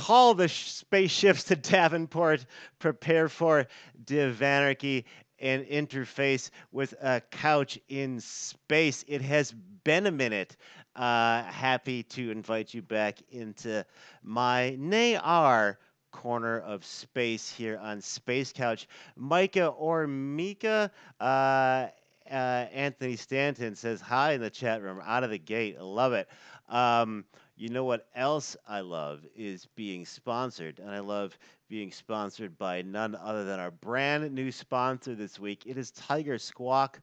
Haul the spaceships to Davenport. Prepare for Divanarchy and interface with a couch in space. It has been a minute. Happy to invite you back into my Nay corner of space here on Space Couch. Micah or Mika, Anthony Stanton says hi in the chat room out of the gate. I love it. You know what else I love is being sponsored, and I love being sponsored by none other than our brand new sponsor this week. It is Tiger Squawk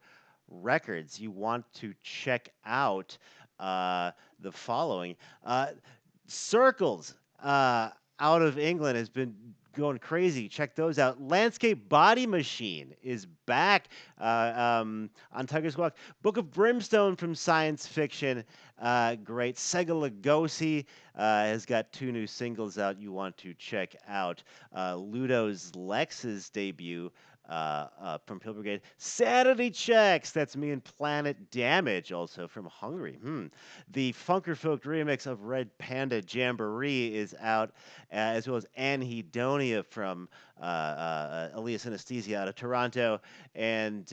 Records. You want to check out the following. Circles out of England has been going crazy. Check those out. Landscape Body Machine is back on Tiger Squawk. Book of Brimstone from Science Fiction. Great. Sega Lugosi has got 2 new singles out you want to check out. Ludo's Lex's debut from Pill Brigade. Sanity Checks, that's me and Planet Damage, also from Hungary. The Funkerfolk remix of Red Panda Jamboree is out, as well as Anhedonia from Elias Anesthesia out of Toronto, and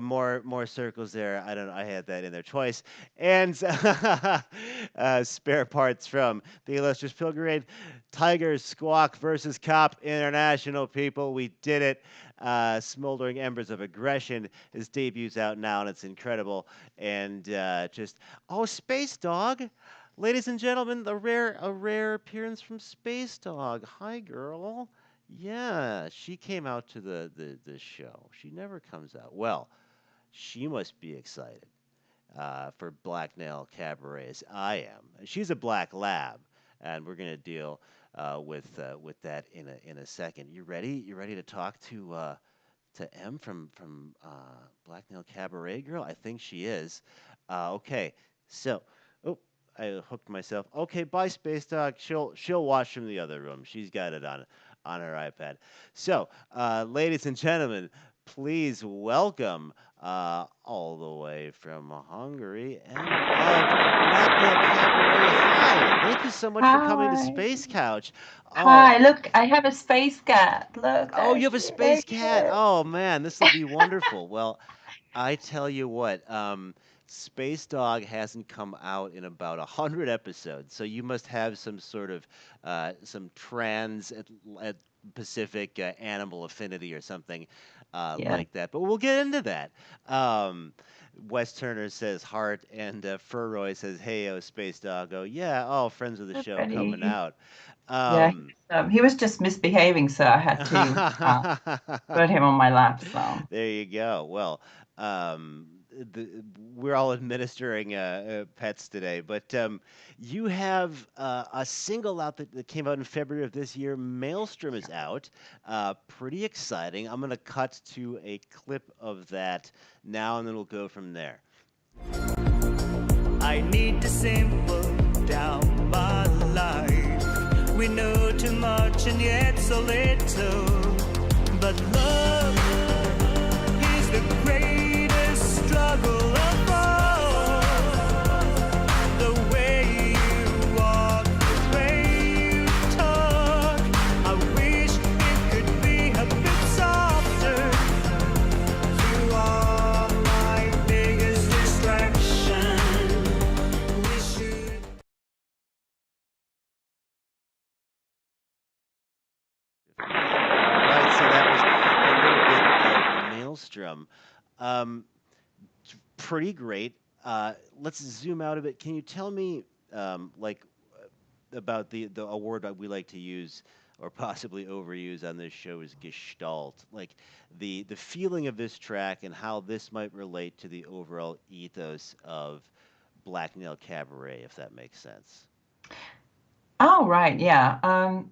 more circles there. I don't know. I had that in there twice. And spare parts from the Illustrious Pilgrimage. Tiger Squawk versus Cop International, people. We did it. Smoldering Embers of Aggression. His debut's out now, and it's incredible. And Space Dog. Ladies and gentlemen, a rare appearance from Space Dog. Hi, girl. Yeah, she came out to the show. She never comes out. Well, she must be excited for Black Nail Cabaret, as I am. She's a black lab, and we're gonna deal with that in a second. You ready? You ready to talk to M from Black Nail Cabaret, girl? I think she is. Okay, so. Oh, I hooked myself. Okay, bye, Space Dog. She'll watch from the other room. She's got it on her iPad. So, ladies and gentlemen, please welcome all the way from Hungary and of Black Nail Cabaret. Hi, thank you so much for coming to Hi. Space Couch. Hi, Oh, look, I have a space cat. Look, oh, there you have a she is. There space she cat. is. Oh man, this will be wonderful. Well, I tell you what, Space Dog hasn't come out in about 100 episodes, so you must have some sort of some at Pacific animal affinity or something Yeah, like that. But we'll get into that. Wes Turner says heart, and Furroy says, "Hey, oh, Space Dog." Oh, yeah. Oh, friends of the so show coming pretty. out. Yeah, Um, he was just misbehaving, so I had to put him on my lap. So There you go. Well, um, we're all administering pets today, but you have a single out that came out in February of this year. Maelstrom is out. Pretty exciting. I'm going to cut to a clip of that now, and then we'll go from there. I need to simple down my life. We know too much and yet so little. But love is the greatest struggle of all. The way you walk, the way you talk. I wish it could be a bit softer. You are my biggest distraction. We should. All right, so that was a little bit of Maelstrom. Um, Pretty great. Let's zoom out a bit. Can you tell me, about the award that we like to use or possibly overuse on this show is Gestalt, like the feeling of this track and how this might relate to the overall ethos of Black Nail Cabaret, if that makes sense. oh, right, yeah.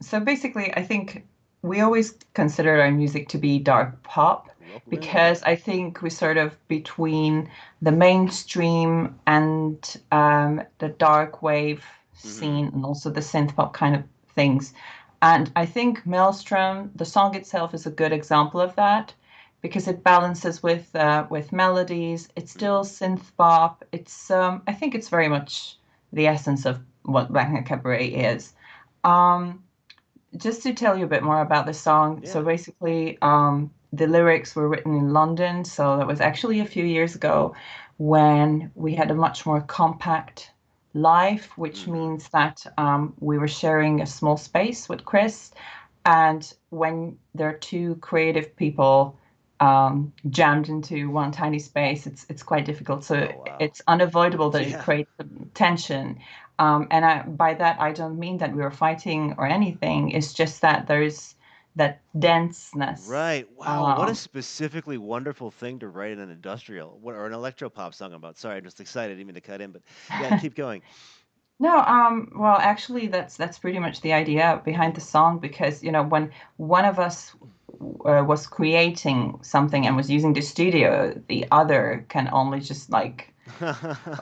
So basically, I think we always consider our music to be dark pop Welcome in, because welcome. I think we're sort of between the mainstream and the dark wave Mm-hmm. scene and also the synth pop kind of things. And I think Maelstrom, the song itself, is a good example of that because it balances with melodies. It's still Mm-hmm. synth pop. It's I think it's very much the essence of what Black Cabaret is. Um, just to tell you a bit more about the song. So Yeah. basically, the lyrics were written in London. So that was actually a few years ago when we had a much more compact life, which Hmm. means that we were sharing a small space with Chris. And when there are two creative people jammed into one tiny space, it's quite difficult. So Oh wow. it's unavoidable that it Yeah. creates some tension. And by that, I don't mean that we were fighting or anything. It's just that there's that denseness. Right. Wow. What a specifically wonderful thing to write in an industrial or an electro pop song about. Sorry, I'm just excited. I didn't mean to cut in, but yeah, keep going. No, well, actually, that's pretty much the idea behind the song because, when one of us was creating something and was using the studio, the other can only just like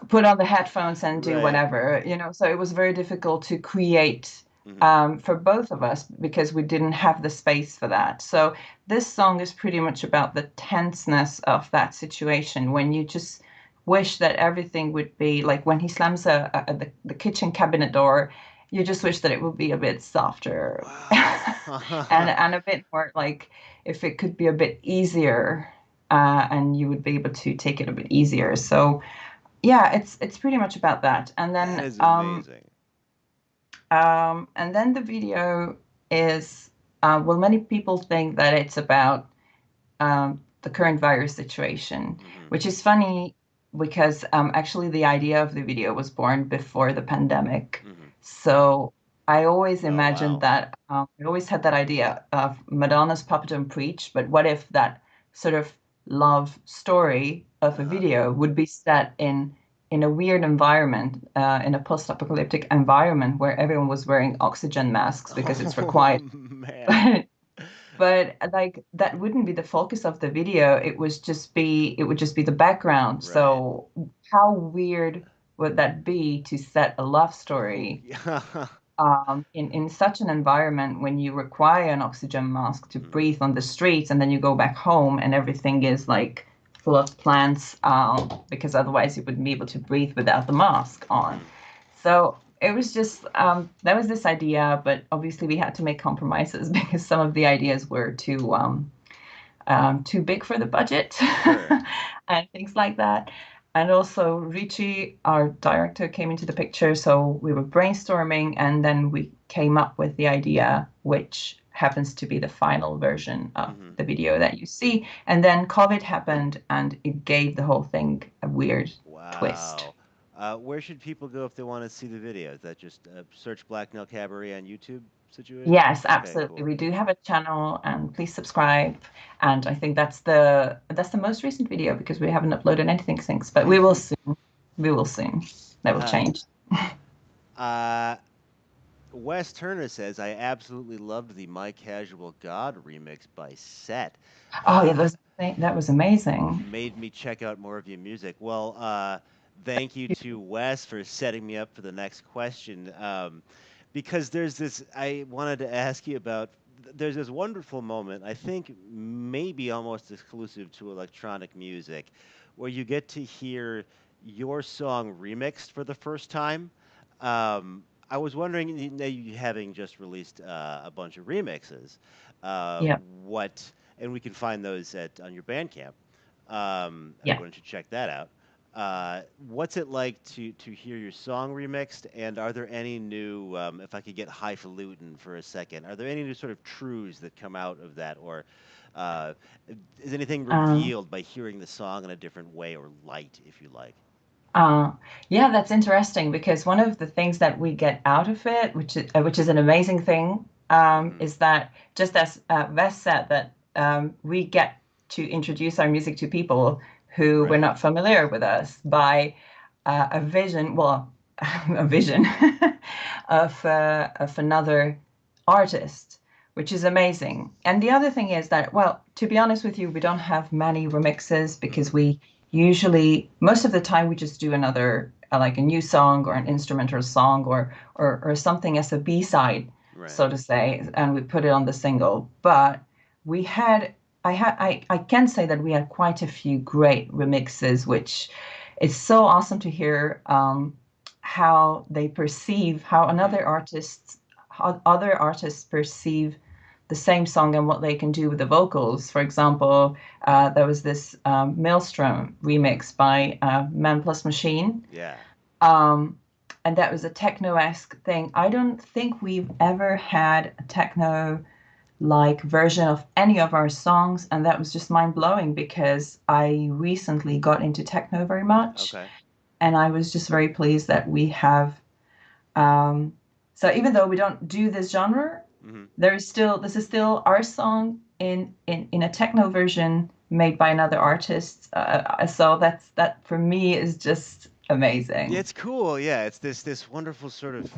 put on the headphones and do Right. whatever. So it was very difficult to create Hmm. for both of us because we didn't have the space for that. So this song is pretty much about the tenseness of that situation when you just wish that everything would be like when he slams the kitchen cabinet door, you just wish that it would be a bit softer Wow. and a bit more like if it could be a bit easier and you would be able to take it a bit easier. So yeah, it's pretty much about that. That is amazing. And then the video is well, many people think that it's about the current virus situation, Hmm. which is funny because actually the idea of the video was born before the pandemic. Hmm. So I always Oh imagined wow. that I always had that idea of Madonna's Papa Don't Preach, but what if that sort of love story of a Uh-huh. video would be set in a weird environment, in a post-apocalyptic environment where everyone was wearing oxygen masks because it's Oh required. man. But like that wouldn't be the focus of the video. It would just be the background. Right. So how weird would that be to set a love story Yeah. in such an environment when you require an oxygen mask to Mhm. breathe on the streets and then you go back home and everything is like full of plants because otherwise you wouldn't be able to breathe without the mask on. Mhm. So it was just there was this idea, but obviously we had to make compromises because some of the ideas were too big for the budget Sure. and things like that. And also, Ricci, our director, came into the picture. So we were brainstorming, and then we came up with the idea, which happens to be the final version of Mhm. the video that you see. And then COVID happened, and it gave the whole thing a weird twist. Wow. Where should people go if they want to see the video? Is that just search Black Nail Cabaret on YouTube situation? Yes, Okay, absolutely. cool. We do have a channel, and please subscribe. And I think that's the most recent video because we haven't uploaded anything since, but we will soon. We will soon. That will uh, change. uh, Wes Turner says, I absolutely loved the My Casual God remix by Set. Oh, yeah, Uh, that was amazing. made me check out more of your music. Well, thank you to Wes for setting me up for the next question. Because there's this, I wanted to ask you about. There's this wonderful moment, I think maybe almost exclusive to electronic music, where you get to hear your song remixed for the first time. I was wondering, you having just released a bunch of remixes, Yeah, what, and we can find those on your Bandcamp. yeah. Everyone should check that out. What's it like to hear your song remixed? And are there any new, if I could get highfalutin for a second, are there any new sort of truths that come out of that, or uh, is anything Um, revealed by hearing the song in a different way or light, if you like? uh, yeah, that's interesting because one of the things that we get out of it, which is an amazing thing, Hmm. is that just as Wes said, that we get to introduce our music to people who were Right. not familiar with us by a vision, well, a vision of another artist, which is amazing. And the other thing is that, well, to be honest with you, we don't have many remixes because Hmm. we usually, most of the time, we just do another, like a new song or an instrumental song or something as a B-side, Right. so to say, and we put it on the single. But we had I can say that we had quite a few great remixes, which it's so awesome to hear how they perceive how Hmm. another artist other artists perceive the same song and what they can do with the vocals. For example, there was this Maelstrom remix by Man Plus Machine. Yeah. Um, and that was a techno-esque thing. I don't think we've ever had a techno like version of any of our songs, and that was just mind-blowing because I recently got into techno very much. Okay. And I was just very pleased that we have so even though we don't do this genre, Mm-hmm. this is still our song in a techno version made by another artist. So that for me is just amazing. It's cool. Yeah, it's this wonderful sort of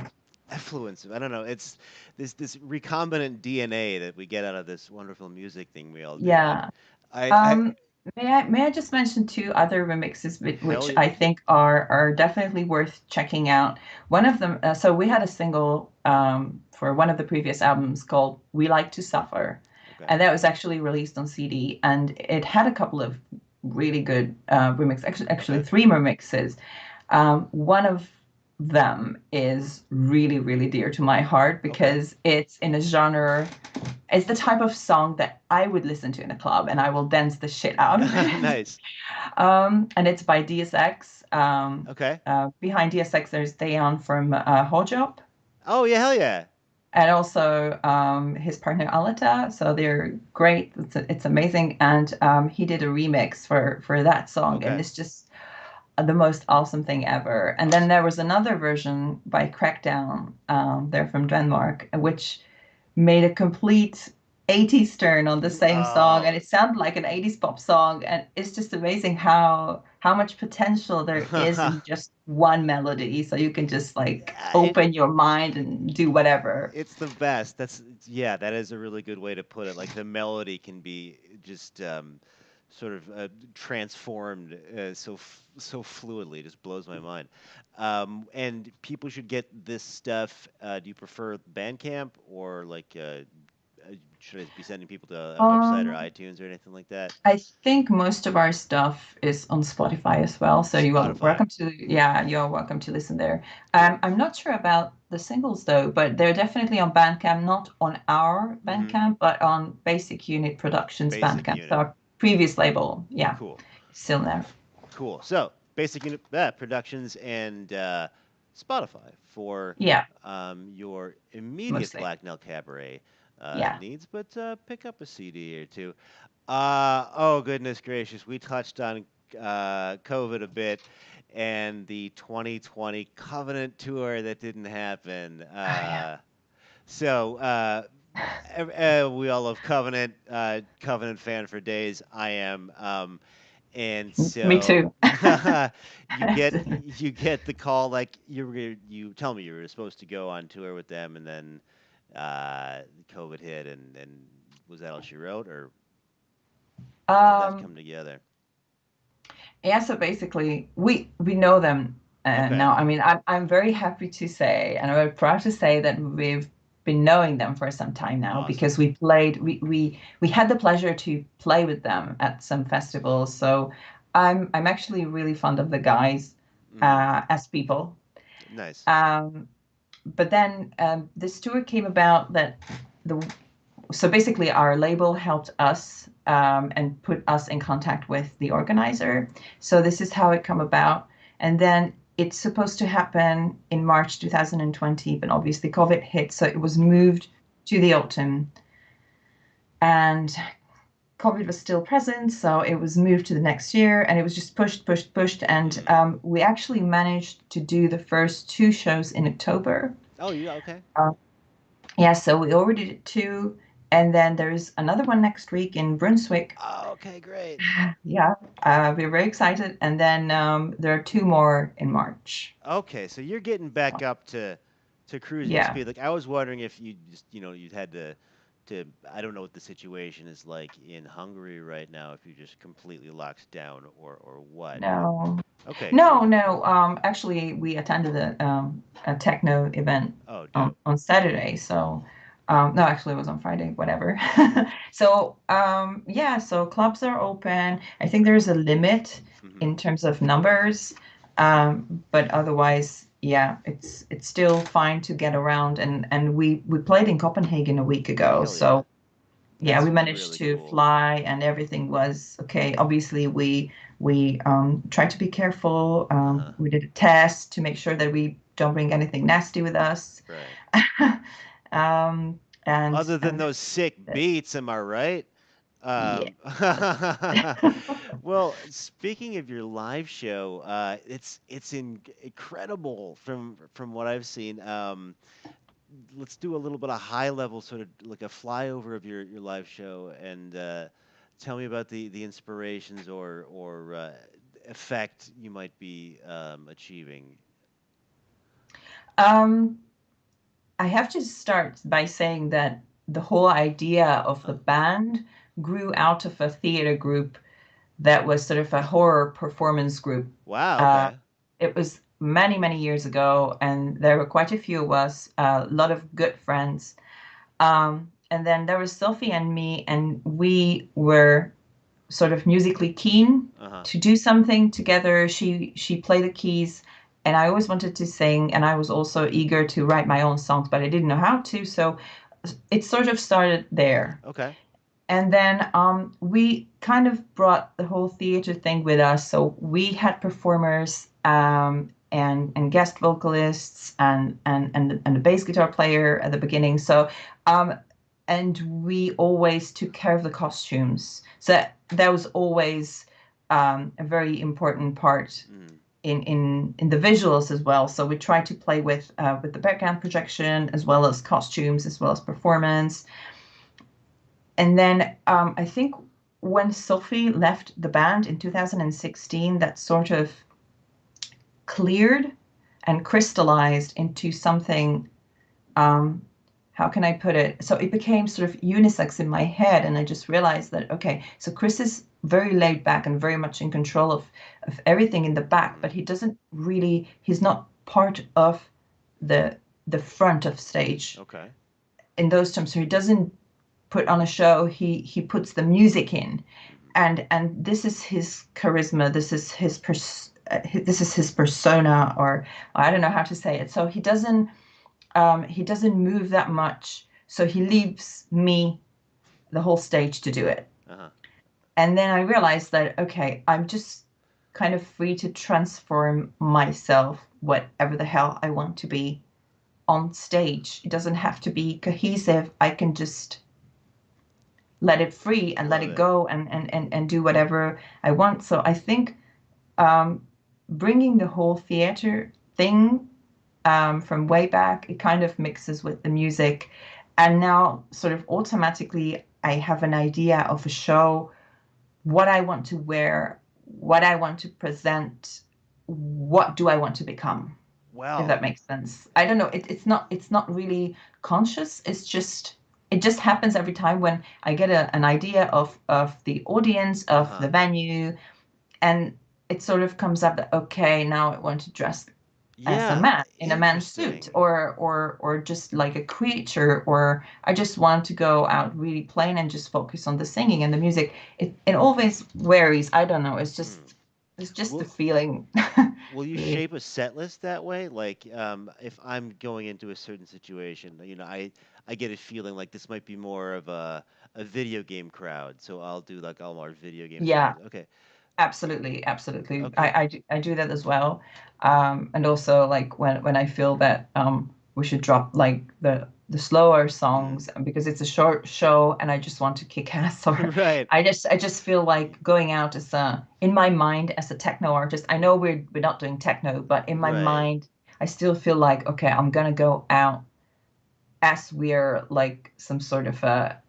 effluence. I don't know. It's this recombinant DNA that we get out of this wonderful music thing we all do. Yeah. I May I just mention two other remixes hell which yeah. I think are definitely worth checking out. One of them, so we had a single for one of the previous albums called "We Like to Suffer," Okay. and that was actually released on CD, and it had a couple of really good remixes. Actually, Okay. three remixes. One of them is really, really dear to my heart because it's in a genre. It's the type of song that I would listen to in a club, and I will dance the shit out of it. Nice. And it's by DSX. Okay. Behind DSX, there's Dayan from Hojop, Oh yeah, hell yeah. and also his partner Alita. So they're great. It's amazing. And he did a remix for that song, Okay. and it's just the most awesome thing ever. And then there was another version by Crackdown. They're from Denmark, which made a complete 80s turn on the same song, and it sounded like an 80s pop song, and it's just amazing how much potential there is in just one melody, so you can just like open your mind and do whatever. It's the best. That is a really good way to put it. Like the melody can be just sort of transformed so fluidly. It just blows my mind. And people should get this stuff. Do you prefer Bandcamp or like? Should I be sending people to a website or iTunes or anything like that? I think most of our stuff is on Spotify as well, so you are welcome to listen there. I'm not sure about the singles though, but they're definitely on Bandcamp, not on our Bandcamp, but on Basic Unit Productions Bandcamp. Unit. So our previous label, yeah, Cool. still there. Cool. So Basic Unit Productions and Spotify for your immediate Mostly. Black Nail Cabaret needs, but pick up a CD or two. Oh goodness gracious, we touched on COVID a bit and the 2020 Covenant tour that didn't happen. So we all love Covenant. Covenant fan for days. I am. And so Me too. you get the call like you tell me you were supposed to go on tour with them, and then COVID hit, and was that all she wrote, or did that come together? Yeah, so basically we know them now. I mean, I'm very happy to say, and I'm very proud to say that we've been knowing them for some time now because we had the pleasure to play with them at some festivals. So I'm actually really fond of the guys as people. Nice. But then this tour came about so basically our label helped us and put us in contact with the organizer. So this is how it came about. And then it's supposed to happen in March 2020, but obviously COVID hit, so it was moved to the autumn. And COVID was still present, so it was moved to the next year, and it was just pushed. And we actually managed to do the first two shows in October. Oh, yeah, okay. Yeah, so we already did two. And then there's another one next week in Brunswick. Oh, okay, great. Yeah, we're very excited. And then there are two more in March. Okay, so you're getting back up to cruising speed. Like I was wondering if you just you'd had to I don't know what the situation is like in Hungary right now, if you're just completely locked down or what. No. Okay. No. Actually, we attended a techno event on Saturday, so. No, actually it was on Friday, whatever. So, so clubs are open. I think there's a limit in terms of numbers. But otherwise, yeah, it's still fine to get around, and we played in Copenhagen a week ago, Hell yeah. so yeah, That's we managed really to cool. fly and everything was okay. Obviously, we tried to be careful. Uh-huh. We did a test to make sure that we don't bring anything nasty with us. Right. um, Other than and those sick beats, am I right? yeah. Um, well, speaking of your live show, it's incredible from what I've seen. Let's do a little bit of high level, sort of like a flyover of your live show, and tell me about the inspirations or effect you might be achieving. Um, I have to start by saying that the whole idea of the Uh-huh. band grew out of a theater group that was sort of a horror performance group. Wow. Uh, Okay. it was many, many years ago, and there were quite a few of us, a lot of good friends. And then there was Sophie and me, and we were sort of musically keen Uh-huh. to do something together. She played the keys, and I always wanted to sing, and I was also eager to write my own songs, but I didn't know how to. So it sort of started there. Okay. And then we kind of brought the whole theater thing with us. So we had performers and guest vocalists and the bass guitar player at the beginning. So um, and we always took care of the costumes. So that was always a very important part Mm. in the visuals as well. So we tried to play with the background projection as well as costumes as well as performance. And then I think when Sophie left the band in 2016, that sort of cleared and crystallized into something. Um, how can I put it? So it became sort of unisex in my head, and I just realized that okay, so Chris is very laid back and very much in control of everything in the back, Mm. but he doesn't really. He's not part of the the front of stage Okay. in those terms. So he doesn't put on a show. He puts the music in, Mhm. and this is his charisma. This is his persona, or I don't know how to say it. So he doesn't move that much. So he leaves me the whole stage to do it. Uh-huh. And then I realized that okay, I'm just kind of free to transform myself, whatever the hell I want to be on stage. It doesn't have to be cohesive. I can just let it free and let Love it it. go and do whatever I want. So I think um, bringing the whole theater thing from way back, it kind of mixes with the music. And now, sort of automatically, I have an idea of a show, what I want to wear, what I want to present, what do I want to become, if Wow. that makes sense. I don't know. It's not really conscious. It just happens every time when I get an idea of the audience, of Uh-huh. the venue, and it sort of comes up that okay, now I want to dress as a Yeah, man in a man's suit, interesting. or just like a creature, or I just want to go out really plain and just focus on the singing and the music. It always varies. I don't know. Hmm. It's just the Will feeling, will you really. shape a set list that way? Like, if I'm going into a certain situation, I get a feeling like this might be more of a video game crowd, so I'll do like all our video game Yeah, songs. Okay. absolutely, absolutely. Okay. I do that as well. And also like when I feel that we should drop like the slower Mm. songs because it's a short show and I just want to kick ass, or Right. I just feel like going out as a in my mind as a techno artist. I know we're not doing techno, but in my Right. mind I still feel like okay, I'm gonna go out as we're like some sort of a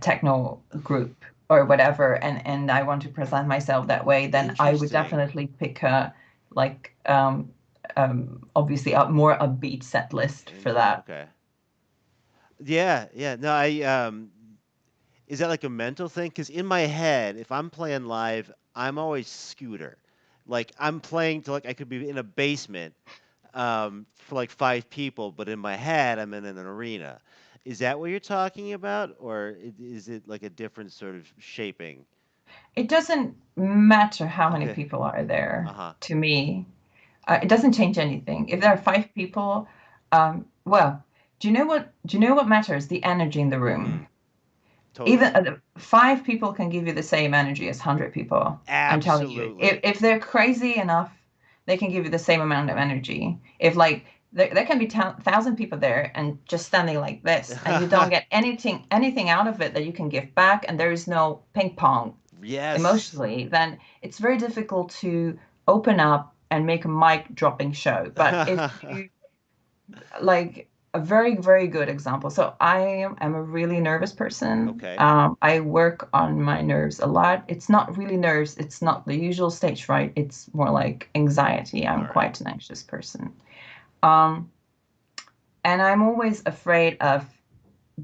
techno group or whatever, and I want to present myself that way, then I would Interesting. definitely pick a like obviously a more upbeat set list for that. Okay. Yeah, yeah. No, is that like a mental thing? Because in my head, if I'm playing live, I'm always Scooter. Like I'm playing to like I could be in a basement for like 5 people, but in my head, I'm in an arena. Is that what you're talking about, or is it like a different sort of shaping? It doesn't matter how many Okay. people are there Uh huh. to me. It doesn't change anything. If there are 5 people, well, do you know what matters? The energy in the Mm, room. Even totally. 5 people can give you the same energy as 100 people. I'm telling you, Absolutely. if they're crazy enough, they can give you the same amount of energy. If like there can be 1,000 people there and just standing like this, and you don't get anything out of it that you can give back, and there is no ping pong Yes. emotionally, then it's very difficult to open up and make a mic dropping show. But if you like a very, very good example. So am a really nervous person. Okay. I work on my nerves a lot. It's not really nerves. It's not the usual stage fright. It's more like anxiety. All I'm right. quite an anxious person. Um, and I'm always afraid of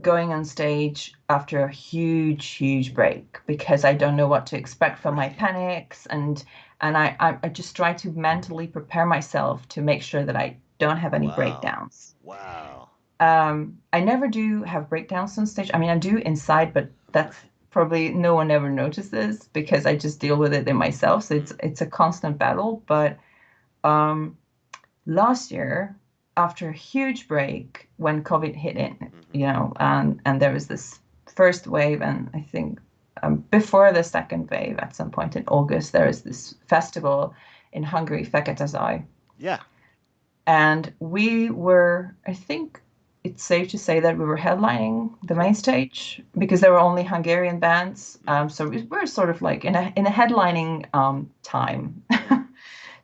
going on stage after a huge, huge break because I don't know what to expect from my Right. panics, and I just try to mentally prepare myself to make sure that I don't have any Wow. breakdowns. Wow. I never do have breakdowns on stage. I mean, I do inside, but that's Right. probably no one ever notices because I just deal with it in myself. So Mm, it's a constant battle. But um, last year, after a huge break when COVID hit in, hmm and there was this first wave, and I think before the second wave, at some point in August, there was this festival in Hungary, Fekete, Yeah. and we were, I think it's safe to say that we were headlining the Okay. main stage because there were only Hungarian bands. hmm So we were sort of like in a headlining time. hmm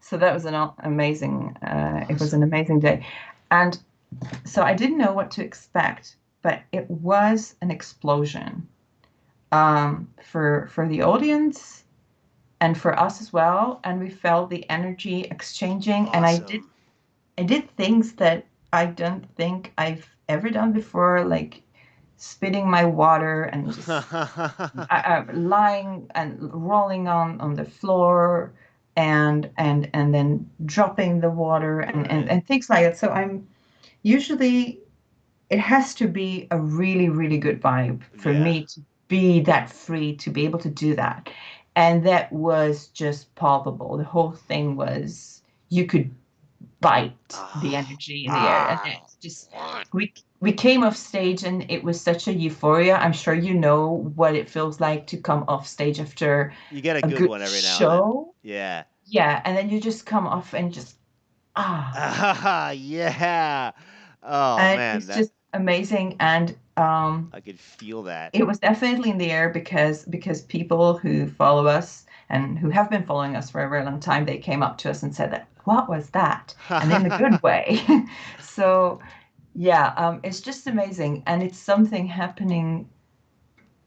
So that was an amazing. It was Awesome. an amazing day, and so I didn't know what to expect, but it was an explosion for the audience and for us as well. And we felt the energy exchanging, and Awesome. I did things that I don't think I've ever done before, like spitting my water and just lying and rolling on the floor and then dropping the water Right. and things like that. So I'm usually it has to be a really, really good vibe for Yeah. me to be that free to be able to do that. And that was just palpable. The whole thing was you could bite the Ah. energy in the air. And Ah. it's just we came off stage and it was such a euphoria. I'm sure you know what it feels like to come off stage after You get a a good good one every now and then. show. Yeah. Yeah, and then you just come off and just ah, Ah, yeah. Oh and man, it's that just amazing. And I could feel that. it was definitely in the air because people who follow us and who have been following us for a very long time, they came up to us and said that, what was that? And in a good way. So yeah, it's just amazing. And it's something happening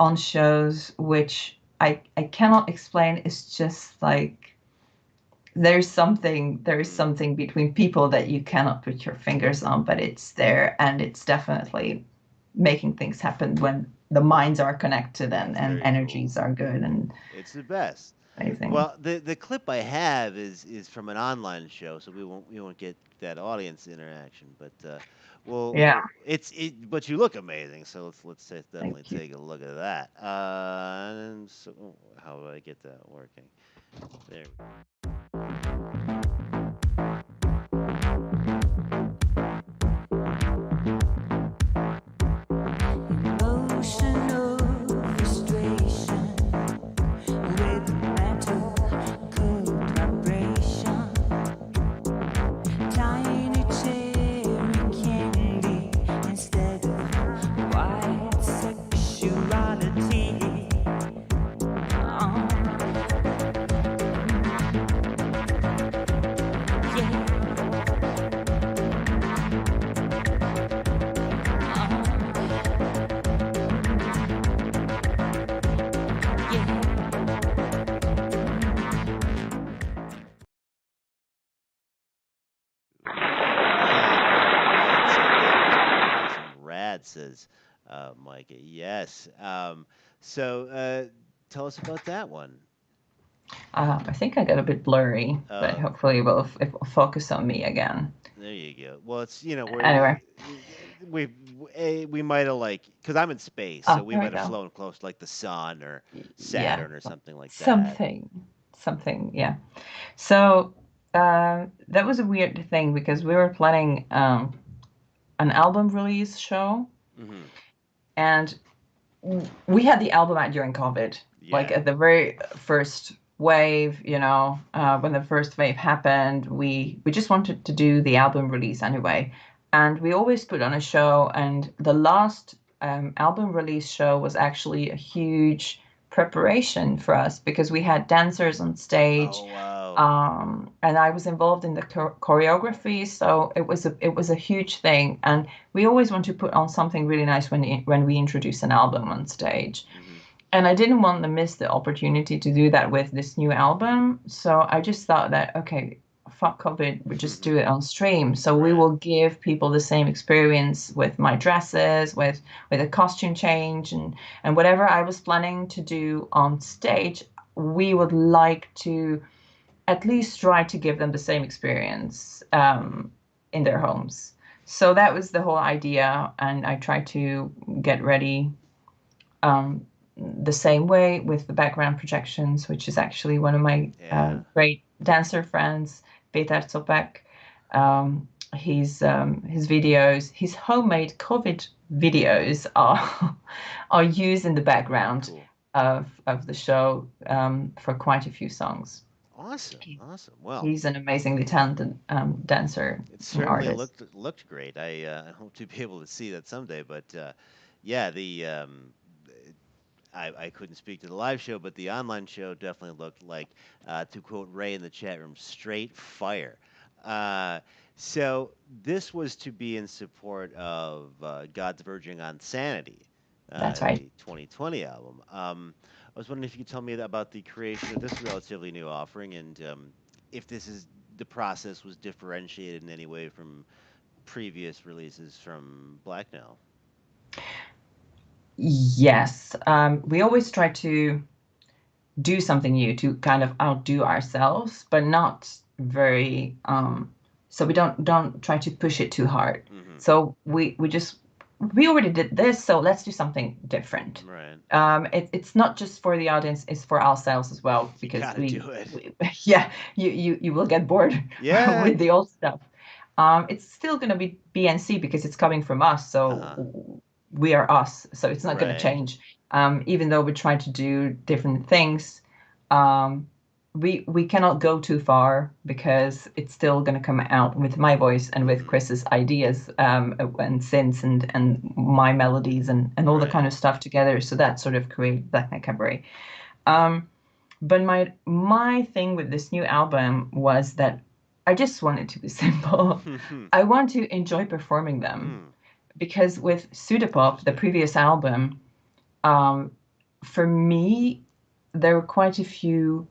on shows which I cannot explain. It's just like there is Mm, something between people that you cannot put your fingers on, but it's there, and it's definitely making things happen when the minds are connected that's and very cool. energies are good and It's the best. amazing. Well, the clip I have is from an online show, so we won't get that audience interaction. But Yeah, but you look amazing, so definitely thank you. take a look at that. And so how do I get that working? There. Emotional frustration with metal cold vibration. Tiny cherry candy instead of white sexuality. Oh, All right. So that was awesome. Rad says, Micah. Yes. Tell us about that one. I think I got a bit blurry, but Oh, hopefully it will focus on me again. there you go. Well, it's Anyway, we might have like because I'm in space, so oh, we there we might have go. flown close to like the sun or Yeah, Saturn or something like that. something, yeah. So. That was a weird thing because we were planning an album release show, Hmm. and we had the album out during COVID, like Yeah. at the very first wave, when the first wave happened, we just wanted to do the album release anyway. And we always put on a show, and the last album release show was actually a huge preparation for us because we had dancers on Oh stage, wow. and I was involved in the choreography, so it was a huge thing. And we always want to put on something really nice when we introduce an album on stage. Hmm. And I didn't want to miss the opportunity to do that with this new album. So I just thought that, okay, fuck COVID, we just do it on stream. So we Right. will give people the same experience with my dresses, with a costume change and whatever I was planning to do on stage, we would like to at least try to give them the same experience in their homes. So that was the whole idea, and I tried to get ready um, the same way with the background projections, which is actually one of my Yeah. great dancer friends, Peter Zopek. His videos, his homemade COVID videos are are used in the background Cool. of the show for quite a few songs. Awesome. He- Awesome. Well, He's an amazingly talented dancer it and certainly artist. looked great. I hope to be able to see that someday. But yeah, I couldn't speak to the live show, but the online show definitely looked like, to quote Ray in the chat room, straight fire. Uh, so this was to be in support of God's Verging on Sanity, That's right. the 2020 album. I was wondering if you could tell me about the creation of this relatively new offering, and if this is the process was differentiated in any way from previous releases from Black Nail. Yes, we always try to do something new to kind of outdo ourselves, but not very so we don't try to push it too hard. Hmm. So we already did this, so let's do something different. Right. It's not just for the audience, it's for ourselves as well, You because gotta do it. yeah, you will get bored Yeah. with the old stuff. It's still going to be BNC because it's coming from us, Uh-huh. so we are us, so it's not going to Right. change. Even though we try to do different things, um, we cannot go too far because it's still going to come out with my voice and with Hmm. Chris's ideas and synths and my melodies and all the Right. kind of stuff together. So that sort of creates Black Nail Cabaret. Um, but my thing with this new album was that I just want it to be simple. Hmm. I want to enjoy performing them Mm. because with Pseudopop, the Interesting. previous album, um, for me, there were quite a few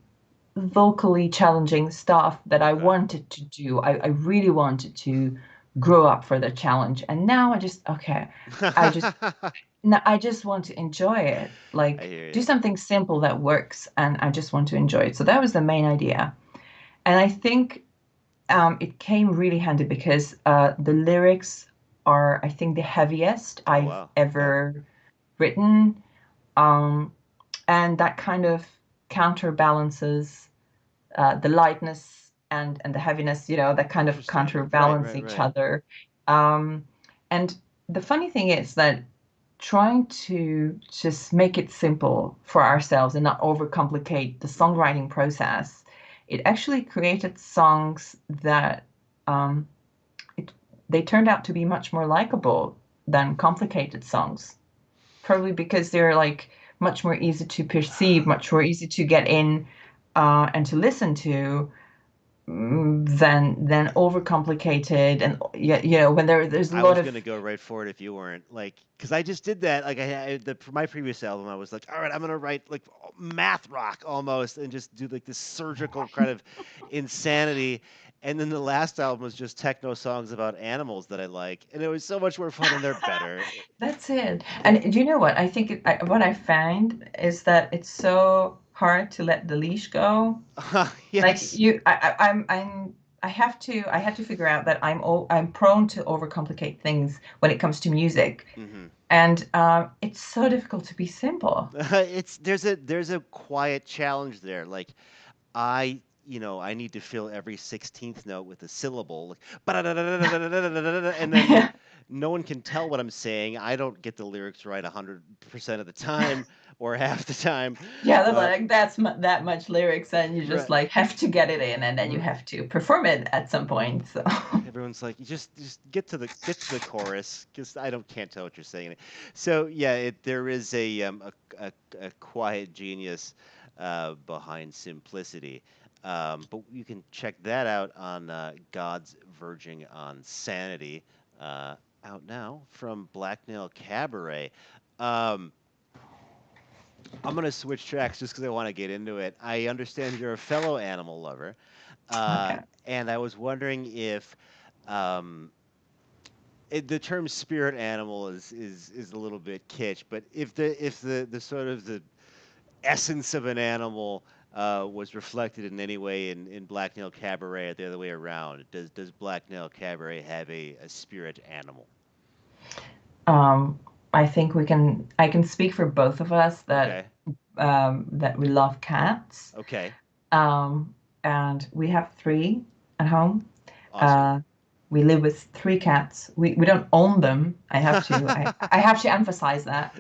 vocally challenging stuff that I Okay. wanted to do. I really wanted to grow up for the challenge. And now I just no, I just want to enjoy it. I Like, hear do you. something simple that works, and I just want to enjoy it. So that was the main idea. And I think it came really handy because the lyrics are, I think, the heaviest Oh I've wow. Okay. ever written. Um, and that kind of counterbalances the lightness and the heaviness, that kind of Interesting. Right. counterbalance Right. each Right. other. And the funny thing is that trying to just make it simple for ourselves and not overcomplicate the Hmm. songwriting process, it actually created songs that um, it, they turned out to be much more likable than complicated songs. Probably because they're like much more easy to perceive, much more easy to get in and to listen to than overcomplicated and yeah, when there's a I lot was of gonna go right for it if you weren't like, because I just did that. Like for my previous album, I was like, all right, I'm gonna write like math rock almost, and just do like this surgical kind of insanity. And then the last album was just techno songs about animals that I like, and it was so much more fun, and they're better. that's it. And do you know what I think what I find is that it's so hard to let the leash go. Like Yes. I had to figure out that I'm prone to overcomplicate things when it comes to music, Hmm. and it's so difficult to be simple. It's there's a quiet challenge there. Like I I need to fill every 16th note with a syllable, like, and then no one can tell what I'm saying. I don't get the lyrics right 100% of the time or half the time. Yeah, they're Uh, like that much lyrics, and you just right, like have to get it in, and then you r- have to perform it at some point. So everyone's like, you just get to the chorus, because I don't can't tell what you're saying. So yeah, there is a quiet genius behind simplicity. But you can check that out on God's Verging on Sanity, uh, out now from Black Nail Cabaret. Um, I'm gonna switch tracks just because I want to get into it. I understand you're a fellow animal lover, okay. and I was wondering if um, the term spirit animal is a little bit kitsch, but if the sort of the essence of an animal was reflected in any way in Black Nail Cabaret or the other way around, does Black Nail Cabaret have a spirit animal? Um, I think I can speak for both of us Okay. that we love cats. Okay. Um, and we have three at home. Awesome. Uh, we live with three cats. We don't own them. I have to emphasize that.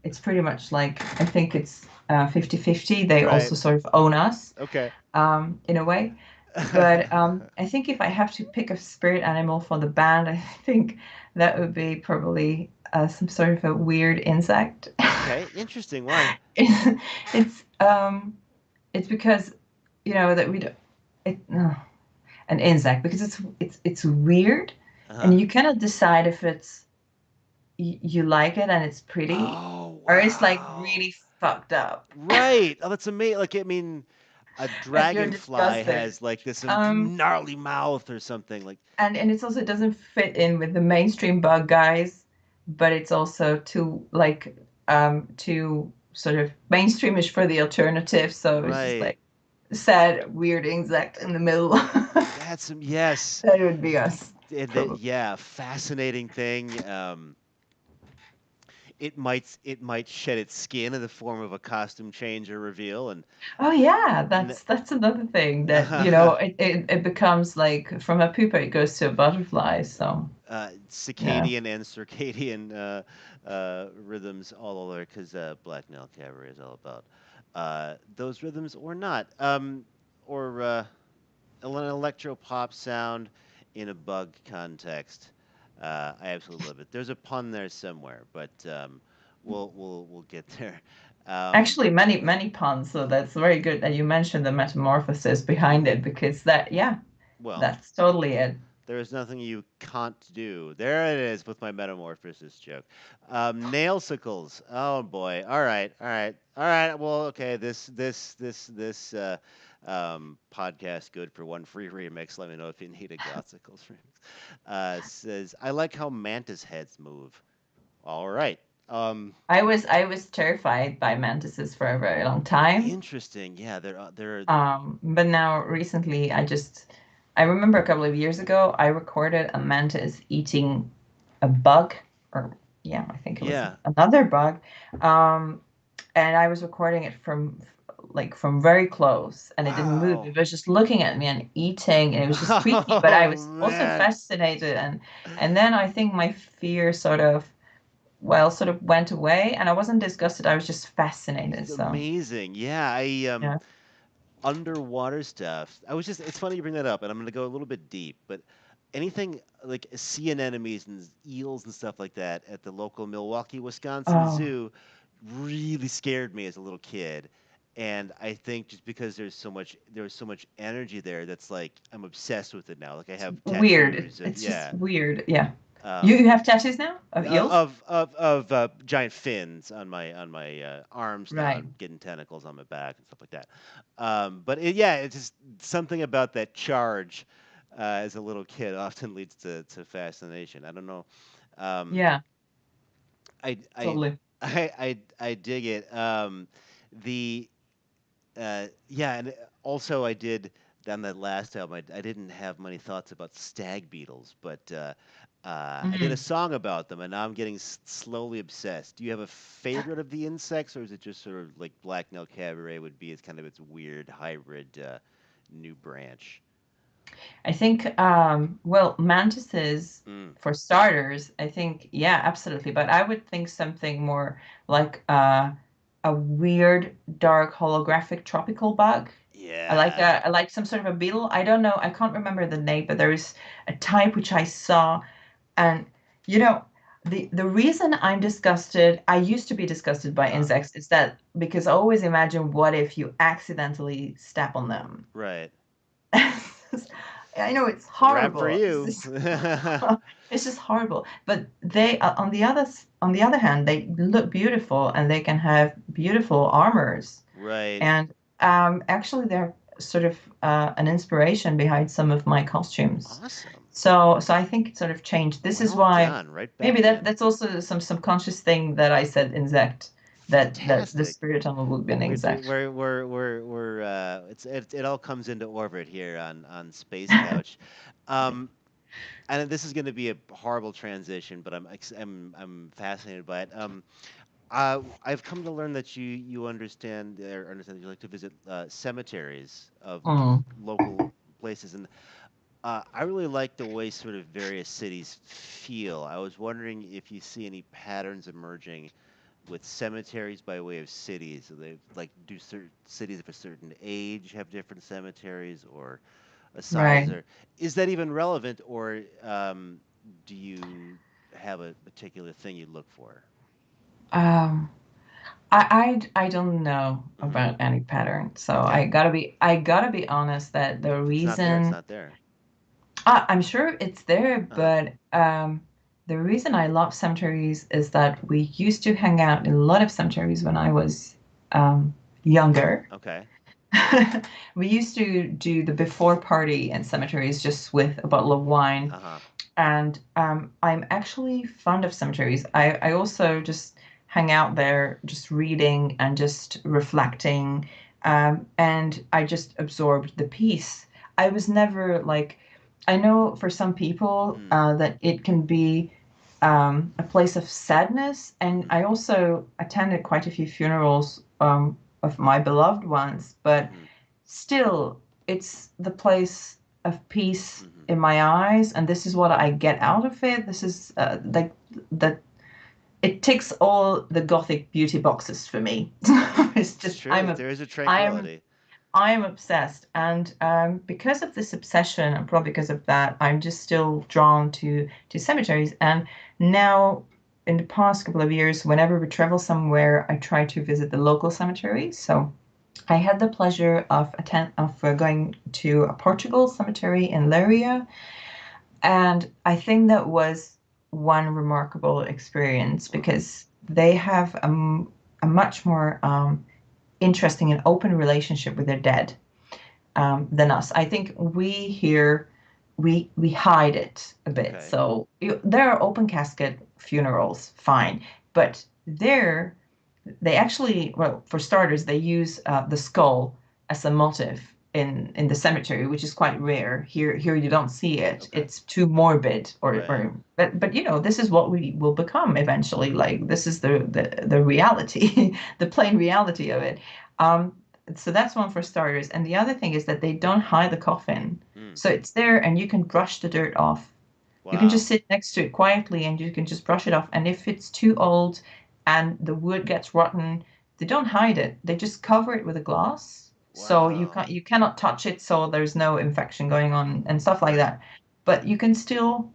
It's pretty much like I think it's 50-50. They Right. also sort of own us Okay. in a way. But I think if I have to pick a spirit animal for the band, I think that would be probably some sort of a weird insect. Okay. Interesting. Why? it's it's um it's because that we don't it an insect because it's weird, Uh-huh. and you cannot decide if you like it and it's pretty, Oh, or it's like wow. really fucked up. Right. Oh, that's amazing. Like, I mean, a And you're dragonfly disgusted. has like this Um, gnarly mouth or something. Like, and it's also, it doesn't fit in with the mainstream bug guys, but it's also too sort of mainstreamish for the alternative. So it's just right. like sad, weird insect in the middle. That's yes. That would be us, And that, probably. yeah, fascinating thing. It might shed its skin in the form of a costume change or reveal, and Oh yeah, n- that's another thing that it becomes like from a pupa it goes to a butterfly. So yeah. circadian and circadian rhythms all over, because Black Nail Cabaret is all about those rhythms or not, or an electro pop sound in a bug context. I absolutely love it. There's a pun there somewhere, but we'll get there. Um, Actually, many puns. So that's very good that you mentioned the metamorphosis behind it because yeah, well, that's totally it. there is nothing you can't do. There it is with my metamorphosis joke. Nailsicles. Oh boy. All right. All right. All right. Well, okay. This podcast good for one free remix. Let me know if you need a Gothsicles remix. Says I like how mantis heads move. All right. Um, I was terrified by mantises for a very long time. interesting. Yeah. They're. But now recently I remember a couple of years ago I recorded a mantis eating a bug, or yeah, I think it was Yeah. another bug. Um, and I was recording it from very close, and it didn't move. Wow. It was just looking at me and eating, and it was just creepy. But I Oh was also man. fascinated, and then I think my fear sort of went away, and I wasn't disgusted. I was just fascinated. So Amazing. Yeah. I yeah. underwater stuff. It's funny you bring that up, and I'm going to go a little bit deep, but anything like sea anemones and eels and stuff like that at the local Milwaukee, Wisconsin Oh, zoo really scared me as a little kid. And I think just because there's so much energy there, that's like I'm obsessed with it now. Like I have weird. tattoos of, It's just yeah, weird. Yeah. You um, you have tattoos now of eels? of giant fins on my arms now, Right. and getting tentacles on my back and stuff like that. But yeah, it's just something about that charge as a little kid often leads to fascination. I don't know. Um, Yeah, I, I totally. I dig it. The Yeah, and also I did on that last album. I didn't have many thoughts about stag beetles, but I did a Mm. song about them, and now I'm getting slowly obsessed. Do you have a favorite of the insects, or is it just sort of like Black Nail Cabaret would be? It's kind of its weird hybrid new branch. I think, well, mantises, Mm. for starters, I think, yeah, absolutely. But I would think something more like a weird, dark, holographic tropical bug. Yeah. I like some sort of a beetle. I don't know. I can't remember the name, but there is a type which I saw, and you know, the reason I'm disgusted, I used to be disgusted by Uh-huh. insects, is that because I always imagine what if you accidentally step on them. Right. I know it's It's a wrap for horrible. you. It's just horrible. But they, on the other hand, they look beautiful and they can have beautiful armors. Right. And actually, they're sort of an inspiration behind some of my costumes. Awesome. So I think it sort of changed. This is Well why done. Right maybe back in. that's also some subconscious thing that I said insect, that the Fantastic. spirit animal would be an insect. It all comes into orbit here on Space Couch. Um, and this is going to be a horrible transition, but I'm fascinated by it. I've come to learn that you understand that you like to visit cemeteries of Mm. local places, and I really like the way sort of various cities feel. I was wondering if you see any patterns emerging with cemeteries by way of cities. So they like do certain cities of a certain age have different cemeteries or a size, Right. or is that even relevant, or do you have a particular thing you look for? Um, I don't know Hmm. about any pattern, so Okay. I gotta be honest that the If it's not there, it's reason, not there. I'm sure it's there, Uh-huh. but the reason I love cemeteries is that we used to hang out in a lot of cemeteries when I was younger. Okay. We used to do the before party in cemeteries just with a bottle of wine. Uh-huh. And I'm actually fond of cemeteries. I also just hang out there, just reading and just reflecting. And I just absorbed the peace. I was never like, I know for some people Mm. that it can be a place of sadness. And Mm-hmm. I also attended quite a few funerals of my beloved ones, but Mm-hmm. still, it's the place of peace Mm-hmm. in my eyes, and this is what I get out of it. This is like that. It ticks all the gothic beauty boxes for me. It's It's just true. There is a I'm tranquility. I'm obsessed, and because of this obsession, and probably because of that, I'm just still drawn to cemeteries. And now, in the past couple of years, whenever we travel somewhere, I try to visit the local cemeteries. So I had the pleasure of going to a Portugal cemetery in Leiria, and I think that was one remarkable experience Wow. because they have a much more interesting and open relationship with their dead than us. I think we here we hide it a bit. Okay. So there are open casket funerals, fine, but there they actually, well, for starters, they use the skull as a motif in the cemetery, which is quite rare. Here you don't see it. Okay. It's too morbid, Right. but you know, this is what we will become eventually. Like this is the reality, the plain reality of it. Um, so that's one for starters. And the other thing is that they don't hide the coffin, Mm. so it's there, and you can brush the dirt off. You can Wow. just sit next to it quietly and you can just brush it off. And if it's too old and the wood gets rotten, they don't hide it. They just cover it with a glass. So Wow. you cannot touch it, so there's no infection going on and stuff like Right. that. But you can still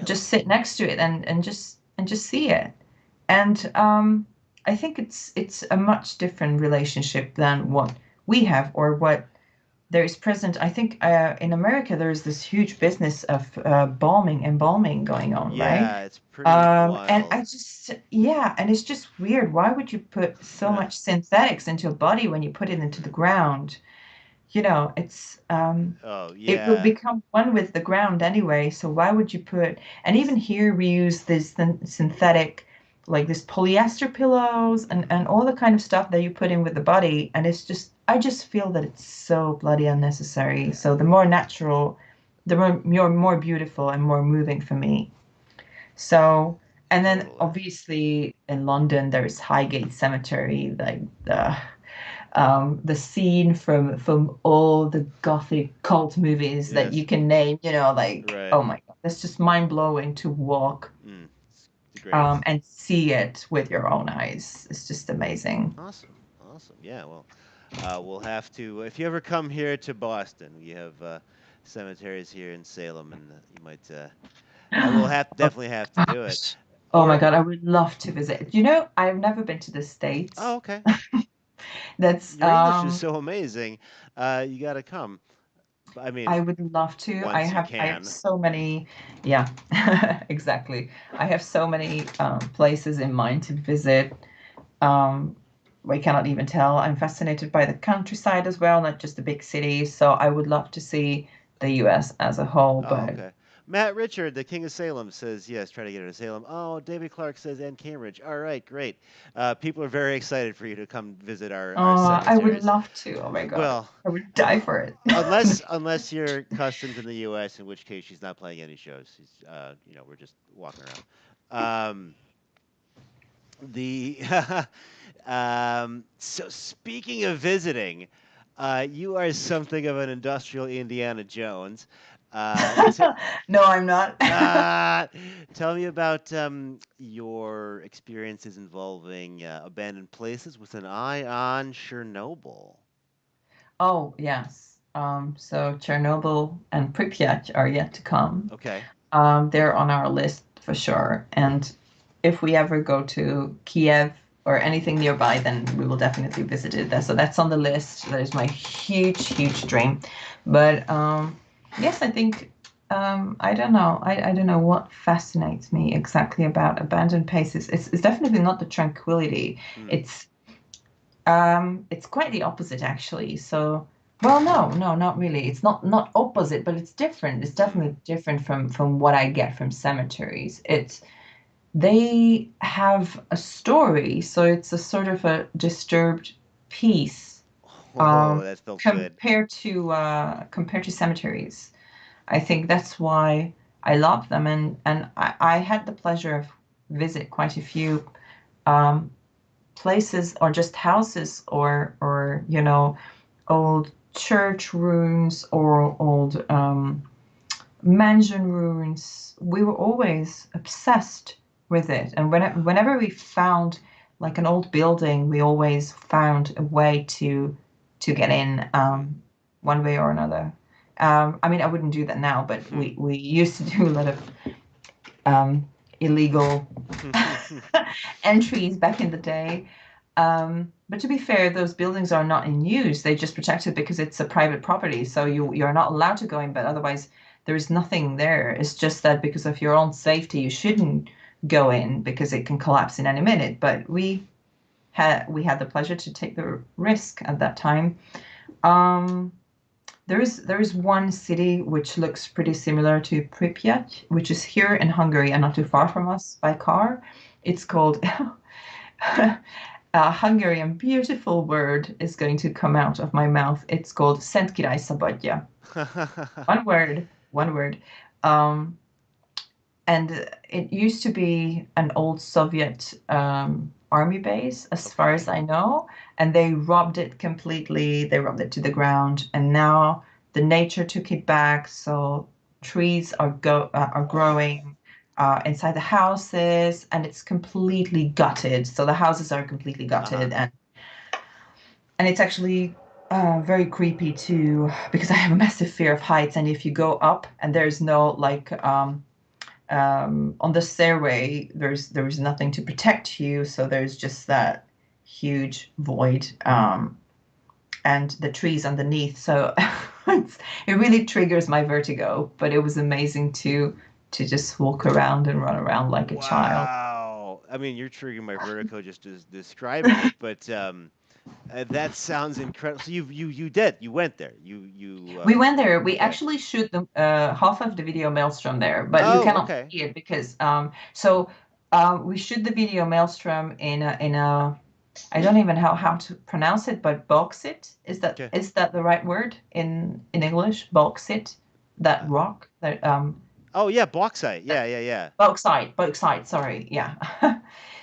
just Really? sit next to it and just see it. And I think it's a much different relationship than what we have or what there is present. I think in America there is this huge business of bombing, embalming going on, right? Yeah, it's pretty And I wild. just, yeah, and it's just weird. Why would you put so much synthetics into a body when you put it into the Hmm. ground? You know, Oh, it will yeah. become one with the ground anyway. So why would you put, and even here we use this synthetic, like this polyester pillows and all the kind of stuff that you put in with the body. And it's just, I just feel that it's so bloody unnecessary. Yeah. So the more natural, the more beautiful and more moving for me. So, and then Totally. obviously in London there's Highgate Cemetery, like the scene from all the gothic cult movies that Yes. you can name, like, Right. oh my God, that's just mind-blowing to walk It's the greatest. and see it with your own eyes. It's just amazing. Awesome. Awesome. Yeah. Well, we'll have to if you ever come here to Boston. We have cemeteries here in Salem, and you might. We'll have Oh definitely have to do it. gosh. Oh my Or God, I would love to visit. I've never been to the oh, States. okay. That's Your English is so amazing. You got to come. I mean, I would love to. I once you have I have can. so many, yeah, exactly. I have so many places in mind to visit. Um, we cannot even tell. I'm fascinated by the countryside as well, not just the big cities. So I would love to see the US as a whole, Oh, but okay. Matt Richard, the King of Salem, says yes. Try to get her to Salem. Oh, David Clark says and Cambridge. All right, great. People are very excited for you to come visit our I would cemeteries. love to. Oh my God, Well, I would die for it. unless you're accustomed in the U.S., in which case she's not playing any shows. She's, we're just walking around. The so speaking of visiting, you are something of an industrial Indiana Jones. T- No, I'm not. uh, tell me about your experiences involving abandoned places with an eye on Chernobyl. Oh, yes. So Chernobyl and Pripyat are yet to come. Okay. They're on our list for sure. And if we ever go to Kiev or anything nearby, then we will definitely visit it there. So that's on the list. That is my huge, huge dream. But yes, I think I don't know. I don't know what fascinates me exactly about abandoned places. It's definitely not the tranquility. Hmm. It's quite the opposite actually. So, well, no, not really. It's not opposite, but it's different. It's Hmm. definitely different from what I get from cemeteries. It's they have a story, so it's a sort of a disturbed piece Oh, that felt good. compared to cemeteries. I think that's why I love them, and I had the pleasure of visit quite a few um, places or just houses or old church ruins or old mansion ruins. We were always obsessed with it, and whenever we found like an old building, we always found a way to get in one way or another. I mean, I wouldn't do that now, but we used to do a lot of illegal entries back in the day. But to be fair, those buildings are not in use. They just protected because it's a private property. So you're not allowed to go in, but otherwise there is nothing there. It's just that because of your own safety, you shouldn't go in because it can collapse in any minute. But we had the pleasure to take the risk at that time. Um, there is one city which looks pretty similar to Pripyat, which is here in Hungary and not too far from us by car. It's called a Hungarian beautiful word is going to come out of my mouth. It's called Szent Király Szabadja. One word, one word. Um, and it used to be an old Soviet army base, as far as Okay. I know, and they robbed it completely. They robbed it to the ground, and now the nature took it back. So trees are growing inside the houses, and it's completely gutted. So the houses are completely Uh-huh. gutted, and it's actually very creepy too because I have a massive fear of heights. And if you go up and there's no like on the stairway, there's nothing to protect you, so there's just that huge void and the trees underneath. So it really triggers my vertigo. But it was amazing to just walk around and run around like a child. Wow. I mean, you're triggering my vertigo just as describing it, but that sounds incredible. So you went there. We went there. We Okay. actually shoot the half of the video Maelstrom there, but you Oh, cannot okay. see it because we shoot the video Maelstrom in a I don't even know how to pronounce it, but bauxite Okay. is that the right word in English? Bauxite, that Uh, rock that Oh yeah, bauxite. Yeah, yeah, yeah. Bauxite, sorry, yeah.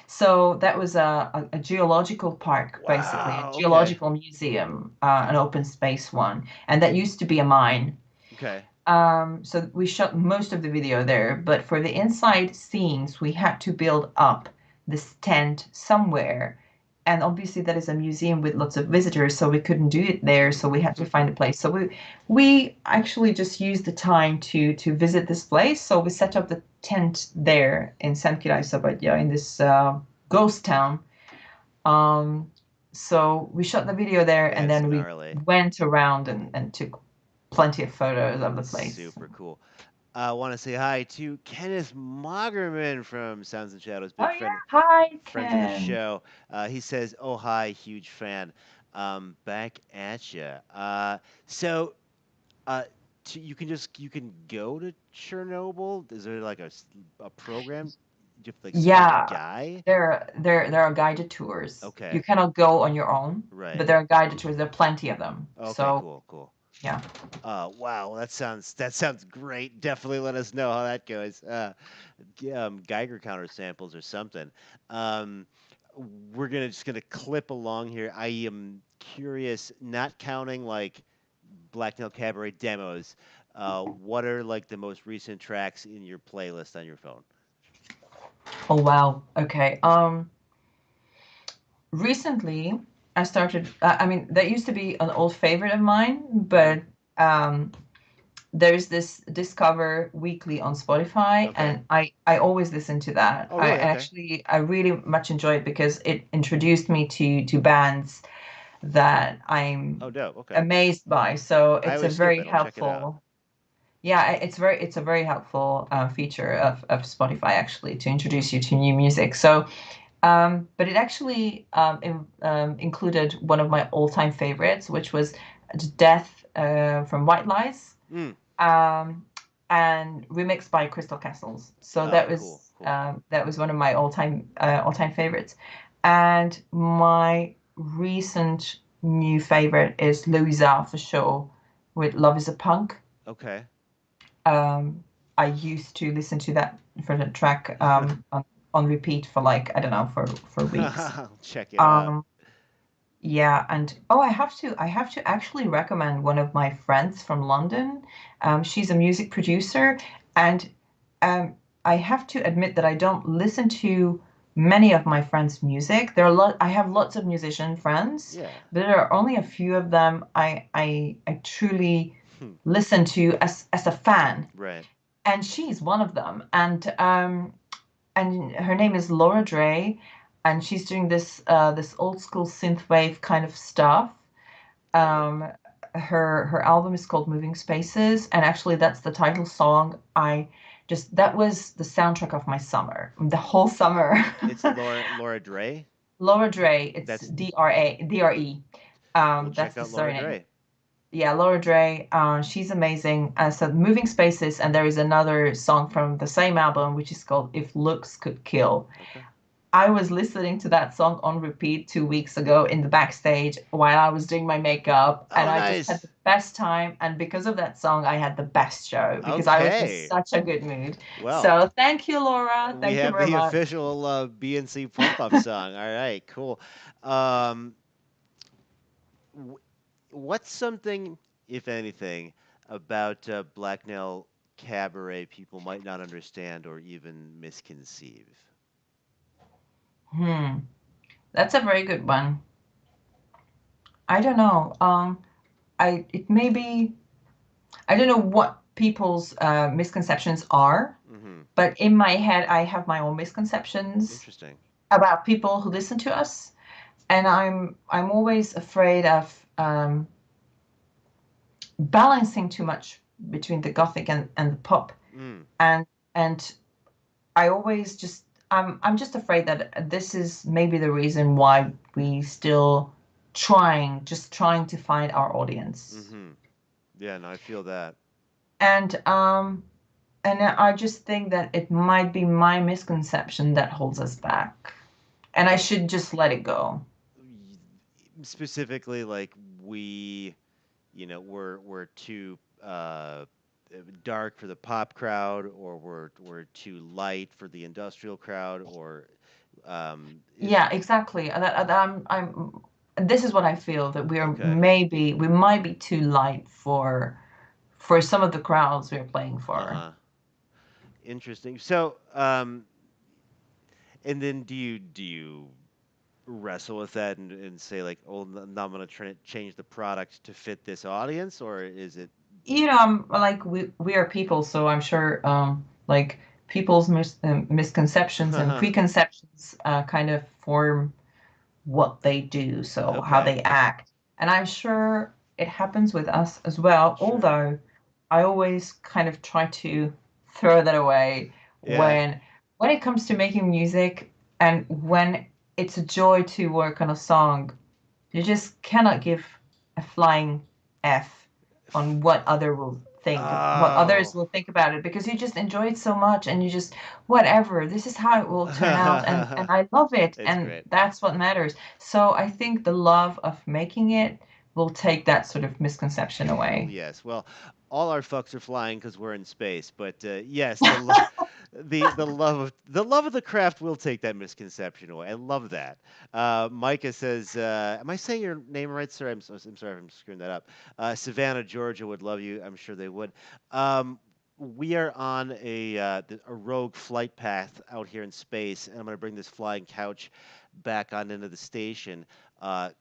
So that was a geological park, basically, a Wow. Okay. geological museum, an open space one, and that used to be a mine. Okay. So we shot most of the video there, but for the inside scenes, we had to build up this tent somewhere. And obviously, that is a museum with lots of visitors, so we couldn't do it there. So we had to find a place. So we actually just used the time to visit this place. So we set up the tent there in St. Kiraisabadia in this ghost town. Um, so we shot the video there, and That's then we gnarly. went around and took plenty of photos of the place. Super cool. I want to say hi to Kenneth Magerman from Sounds and Shadows, Oh big yeah, friend hi friend of the Ken. show. He says, "Oh hi, huge fan." Back at you. So uh, you can go to Chernobyl. Is there like a program? Do you have to like find a Yeah, guy? there are guided tours. You Okay, cannot go on your own, but right. there are guided tours. There are plenty of them. Okay, So cool, cool. yeah. Wow, that sounds great. Definitely let us know how that goes. Geiger counter samples or something. Um, we're just gonna clip along here. I am curious, not counting like Black Nail Cabaret demos. What are like the most recent tracks in your playlist on your phone? Oh wow. Okay. Recently I started. I mean, that used to be an old favorite of mine, Hmm. but um, there's this Discover Weekly on Spotify, Okay. and I always listen to that. Oh, I really? Okay. actually I really much enjoy it because it introduced me to bands that I'm Oh, dope. Okay. amazed by. So I it's a always skip very it. I'll check it out. helpful. Yeah, it's a very helpful feature of Spotify actually to introduce you to new music. So, but it actually included one of my all-time favorites, which was Death from White Lies, Mm. um, and remixed by Crystal Castles. So Oh, cool, cool. that was one of my all-time favorites. And my recent new favorite is Louisa for sure with Love Is a Punk. Okay. I used to listen to that for the track on repeat for like I don't know for weeks. I'll check it out. Um, yeah, and oh, I have to actually recommend one of my friends from London. She's a music producer, and um, I have to admit that I don't listen to many of my friends' music. There are a lot. I have lots of musician friends, Yeah. but there are only a few of them I truly listen to as a fan, Right. and she's one of them. And her name is Laura Dre, and she's doing this old school synthwave kind of stuff. Right. Um, her album is called Moving Spaces, and actually that's the title song. I just that was the soundtrack of my summer, the whole summer. It's Laura Dre. Laura Dre, it's That's Dre. We'll That's check the out Laura surname. Dre. Yeah, Laura Dre, she's amazing. So Moving Spaces, and there is another song from the same album which is called If Looks Could Kill. Okay. I was listening to that song on repeat 2 weeks ago in the backstage while I was doing my makeup, and Oh, I just had nice. the best time. And because of that song, I had the best show because I was in Okay. such a good mood. Well, So thank you, Laura. we Thank you have very the much. official BNC pump up song. All right, cool. Um, wh- what's something, if anything, about Black Nail Cabaret people might not understand or even misconceive? Hmm, that's a very good one. I don't know. I it may be I don't know what people's misconceptions are, Mm-hmm. but in my head, I have my own misconceptions Interesting. about people who listen to us, and I'm always afraid of balancing too much between the gothic and the pop, Mm. and and I always just I'm just afraid that this is maybe the reason why we still trying to find our audience, Mm-hmm. Yeah, no, I feel that. and and I just think that it might be my misconception that holds us back, and I Uh, should just let it go. Specifically, like we're too dark for the pop crowd, or we're too light for the industrial crowd, or is Yeah, exactly. I'm this is what I feel, that okay. we might be too light for some of the crowds we're playing for. Uh-huh. Interesting. So, and then do you wrestle with that and say like, oh, now I'm gonna try to change the product to fit this audience, or is it? I'm like we are people, so I'm sure like people's misconceptions and preconceptions kind of form what they do, so how Okay, they act. And I'm sure it happens with us as well, sure. although I always kind of try to throw that away Yeah. when it comes to making music, and when it's a joy to work on a song. You just cannot give a flying F on what others Oh. will think about it, because you just enjoy it so much, and you just whatever, this is how it will turn out, and I love it, It's and great. that's what matters. So I think the love of making it will take that sort of misconception Hell away. yes. Well, all our fucks are flying because we're in space, but yes, the love of the craft will take that misconception away. I love that. Micah says, "Am I saying your name right, sir? I'm sorry if I'm screwing that up." Savannah, Georgia would love you. I'm sure they would. We are on a rogue flight path out here in space, and I'm going to bring this flying couch back on into the station.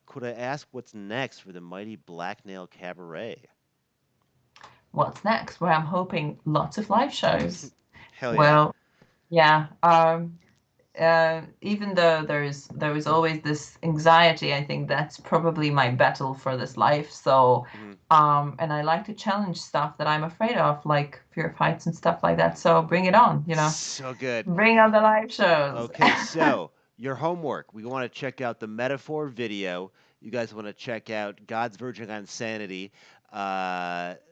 Could I ask what's next for the mighty Black Nail Cabaret? What's next? Well, I'm hoping lots of live shows. Hell yeah. Well, yeah. Even though there is always this anxiety, I think that's probably my battle for this life. So, Mhm. and I like to challenge stuff that I'm afraid of, like fear of heights and stuff like that. So bring it on, So good. bring on the live shows. Okay, so your homework. We want to check out the Metaphor video. You guys want to check out God's Verging on Sanity.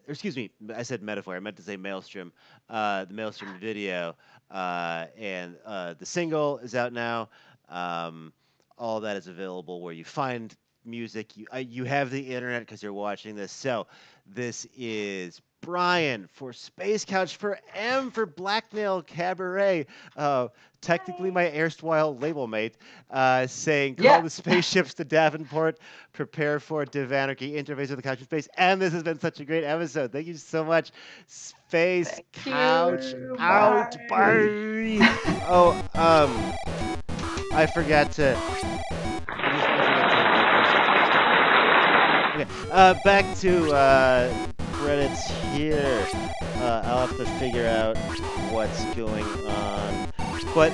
Excuse me, I said metaphor. I meant to say Maelstrom. The Maelstrom video. And the single is out now. Um, all that is available where you find music. You have the internet because you're watching this. So this is Brian for Space Couch, for M for Blackmail Cabaret. Technically my erstwhile label mate, saying, call Yeah. the spaceships to Davenport, prepare for Divanarchy, interface with the couch in space. And this has been such a great episode. Thank you so much. Space Thank Couch you. out. Bye. Bye. Oh, I forgot to. Okay, back to credits here. I'll have to figure out what's going on. But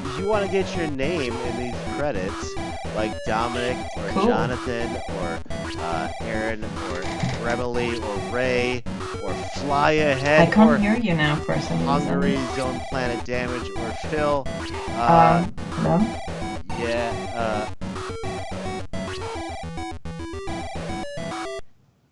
if you want to get your name in these credits, like Dominic or Cool. Jonathan or Aaron or Remily or Ray or Fly I Ahead can't or hear you now for some Hungary reason. Zone Planet Damage or Phil, uh, Hello? yeah,